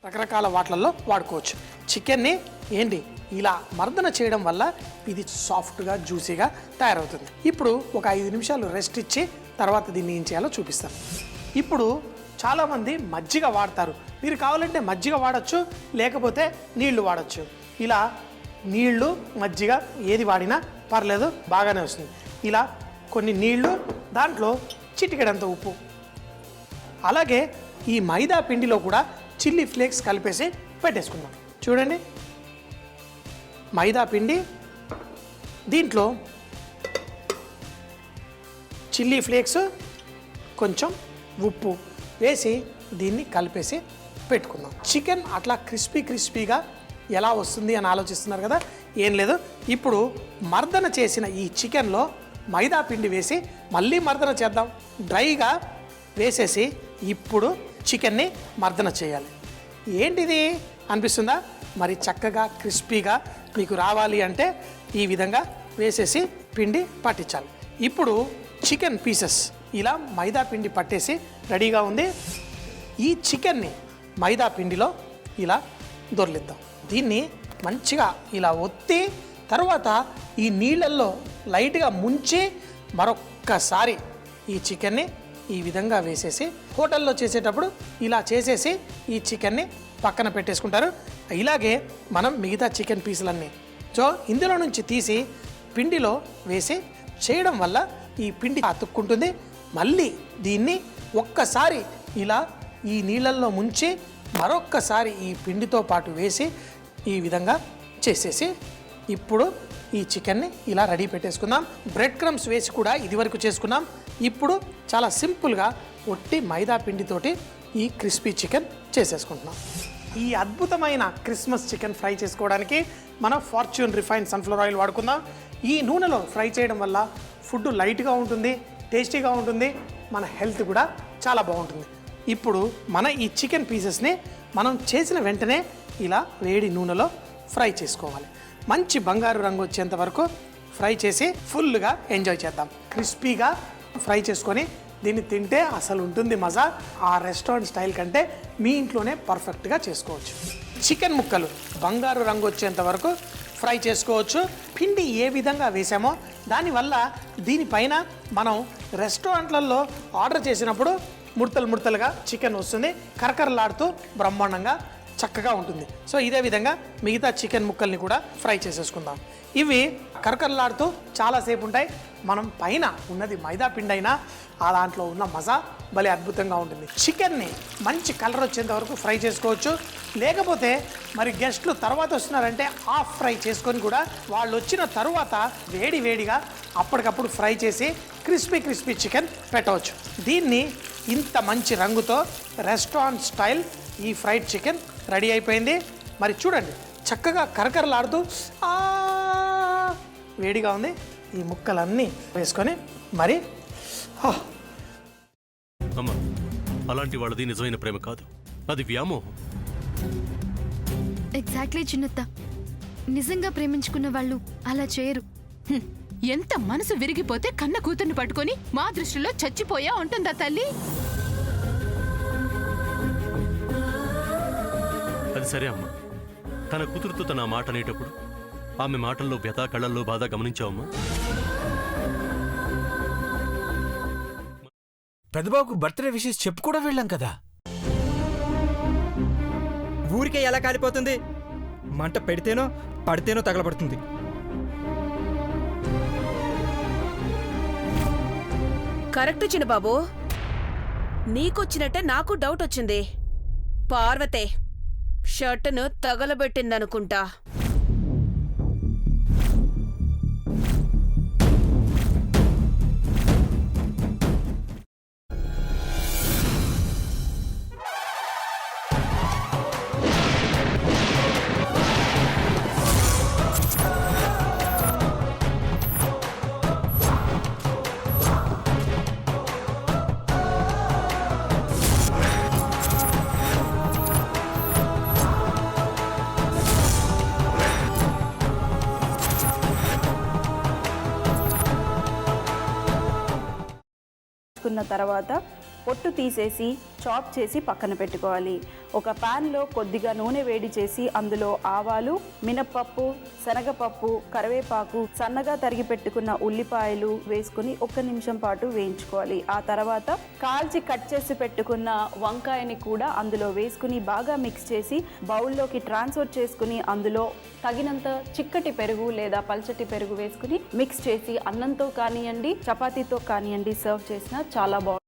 రకరకాల వాటిల్లో వాడుకోవచ్చు. చికెన్ని ఏంటి ఇలా మర్దన చేయడం వల్ల ఇది సాఫ్ట్గా జ్యూసీగా తయారవుతుంది. ఇప్పుడు ఒక 5 నిమిషాలు రెస్ట్ ఇచ్చి తర్వాత దీన్ని ఏం చేయాలో చూపిస్తాను. ఇప్పుడు చాలామంది మజ్జిగ వాడతారు. మీరు కావాలంటే మజ్జిగ వాడచ్చు, లేకపోతే నీళ్లు వాడచ్చు. ఇలా నీళ్లు మజ్జిగ ఏది వాడినా పర్లేదు, బాగానే వస్తుంది. ఇలా కొన్ని నీళ్లు, దాంట్లో చిటికెడంత ఉప్పు, అలాగే ఈ మైదా పిండిలో కూడా చిల్లీ ఫ్లేక్స్ కలిపేసి పెట్టేసుకుందాం. చూడండి, మైదా పిండి, దీంట్లో చిల్లీ ఫ్లేక్స్, కొంచెం ఉప్పు వేసి దీన్ని కలిపేసి పెట్టుకుందాం. చికెన్ అట్లా క్రిస్పీగా ఎలా వస్తుంది అని ఆలోచిస్తున్నారు కదా, ఏం లేదు. ఇప్పుడు మర్దన చేసిన ఈ చికెన్లో మైదా పిండి వేసి మళ్ళీ మర్దన చేద్దాం. డ్రైగా వేసేసి ఇప్పుడు చికెన్ని మర్దన చేయాలి. ఏంటిది అనిపిస్తుందా? మరి చక్కగా క్రిస్పీగా మీకు రావాలి అంటే ఈ విధంగా వేసేసి పిండి పట్టించాలి. ఇప్పుడు చికెన్ పీసెస్ ఇలా మైదా పిండి పట్టేసి రెడీగా ఉంది. ఈ చికెన్ని మైదా పిండిలో ఇలా దొర్లిద్దాం. దీన్ని మంచిగా ఇలా ఒత్తి తర్వాత ఈ నీళ్ళల్లో లైట్గా ముంచి మరొక్కసారి ఈ చికెన్ని ఈ విధంగా వేసేసి, హోటల్లో చేసేటప్పుడు ఇలా చేసేసి ఈ చికెన్ని పక్కన పెట్టేసుకుంటారు. ఇలాగే మనం మిగతా చికెన్ పీసులన్నీ ఇందులో నుంచి తీసి పిండిలో వేసి చేయడం వల్ల ఈ పిండి అతుక్కుంటుంది. మళ్ళీ దీన్ని ఒక్కసారి ఇలా ఈ నీళ్ళల్లో ముంచి మరొక్కసారి ఈ పిండితో పాటు వేసి ఈ విధంగా చేసేసి ఇప్పుడు ఈ చికెన్ని ఇలా రెడీ పెట్టేసుకుందాం. బ్రెడ్ క్రమ్స్ వేసి కూడా ఇదివరకు చేసుకున్నాం. ఇప్పుడు చాలా సింపుల్గా ఒట్టి మైదా పిండితోటి ఈ క్రిస్పీ చికెన్ చేసేసుకుంటున్నాం. ఈ అద్భుతమైన క్రిస్మస్ చికెన్ ఫ్రై చేసుకోవడానికి మనం ఫార్చ్యూన్ రిఫైన్డ్ సన్ఫ్లవర్ ఆయిల్ వాడుకుందాం. ఈ నూనెలో ఫ్రై చేయడం వల్ల ఫుడ్ లైట్గా ఉంటుంది, టేస్టీగా ఉంటుంది, మన హెల్త్ కూడా చాలా బాగుంటుంది. ఇప్పుడు మన ఈ చికెన్ పీసెస్ని మనం చేసిన వెంటనే ఇలా వేడి నూనెలో ఫ్రై చేసుకోవాలి. మంచి బంగారు రంగు వచ్చేంత వరకు ఫ్రై చేసి ఫుల్గా ఎంజాయ్ చేద్దాం. క్రిస్పీగా ఫ్రై చేసుకొని దీన్ని తింటే అసలు ఉంటుంది మజా. ఆ రెస్టారెంట్ స్టైల్ కంటే మీ ఇంట్లోనే పర్ఫెక్ట్గా చేసుకోవచ్చు. చికెన్ ముక్కలు బంగారు రంగు వచ్చేంత వరకు ఫ్రై చేసుకోవచ్చు. పిండి ఏ విధంగా వేసామో దానివల్ల దీనిపైన మనం రెస్టారెంట్లలో ఆర్డర్ చేసినప్పుడు ముడతలుగా చికెన్ వస్తుంది, కరకరలాడుతూ బ్రహ్మాండంగా చక్కగా ఉంటుంది. సో ఇదే విధంగా మిగతా చికెన్ ముక్కల్ని కూడా ఫ్రై చేసేసుకుందాం. ఇవి కరకరలాడుతూ చాలాసేపు ఉంటాయి. మనం పైన ఉన్నది మైదా పిండి అయినా ఆ దాంట్లో ఉన్న మజా భలే అద్భుతంగా ఉంటుంది. చికెన్ని మంచి కలర్ వచ్చేంత వరకు ఫ్రై చేసుకోవచ్చు. లేకపోతే మరి గెస్ట్లు తర్వాత వస్తున్నారంటే హాఫ్ ఫ్రై చేసుకొని కూడా వాళ్ళు వచ్చిన తరువాత వేడిగా అప్పటికప్పుడు ఫ్రై చేసి క్రిస్పీ చికెన్ పెట్టవచ్చు. దీన్ని ఇంత మంచి రంగుతో రెస్టారెంట్ స్టైల్ ఈ ఫ్రైడ్ చికెన్ రెడీ అయిపోయింది. మరి చూడండి, చక్కగా కరకరలాడుతూ వేడిగా ఉంది. ఈ ముక్కలన్నీ వేసుకొని మరి అమ్మా, అలాంటి వాళ్ళది నిజమైన ప్రేమ కాదు, అది వ్యామోహం. ఎగ్జాక్ట్లీ చిన్నత్త, నిజంగా ప్రేమించుకున్న వాళ్ళు అలా చేయరు. ఎంత మనసు విరిగిపోతే కన్న కూతుర్ని పట్టుకొని మా దృష్టిలో చచ్చిపోయా ఉంటుందా తల్లి? అది సరే అమ్మా, తన కూతురుతో తన మాట అనేటప్పుడు ఆమె మాటల్లో వ్యథ, కళ్ళల్లో బాధ గమనించావమ్మా? పెద్దబాబుకు బర్త్డే విషెస్ చెప్పు కూడా వెళ్ళాం కదా. ఊరికే ఎలా కాలిపోతుంది? మంట పెడితేనో పడితేనో తగలబడుతుంది. కరెక్ట్ చిన్నబాబు, నీకొచ్చినట్టే నాకు డౌట్ వచ్చింది. పార్వతే షర్టును తగలబెట్టిందనుకుంటా. తర్వాత పొట్టు తీసేసి చాప్ చేసి పక్కన పెట్టుకోవాలి. ఒక ప్యాన్లో కొద్దిగా నూనె వేడి చేసి అందులో ఆవాలు, మినప్పప్పు, శనగపప్పు, కరివేపాకు, సన్నగా తరిగి పెట్టుకున్న ఉల్లిపాయలు వేసుకుని 1 నిమిషం పాటు వేయించుకోవాలి. ఆ తర్వాత కాల్చి కట్ చేసి పెట్టుకున్న వంకాయని కూడా అందులో వేసుకుని బాగా మిక్స్ చేసి బౌల్లోకి ట్రాన్స్ఫర్ చేసుకుని అందులో తగినంత చిక్కటి పెరుగు లేదా పల్చటి పెరుగు వేసుకుని మిక్స్ చేసి అన్నంతో కానివ్వండి, చపాతీతో కానివ్వండి సర్వ్ చేసినా చాలా బాగుంటుంది.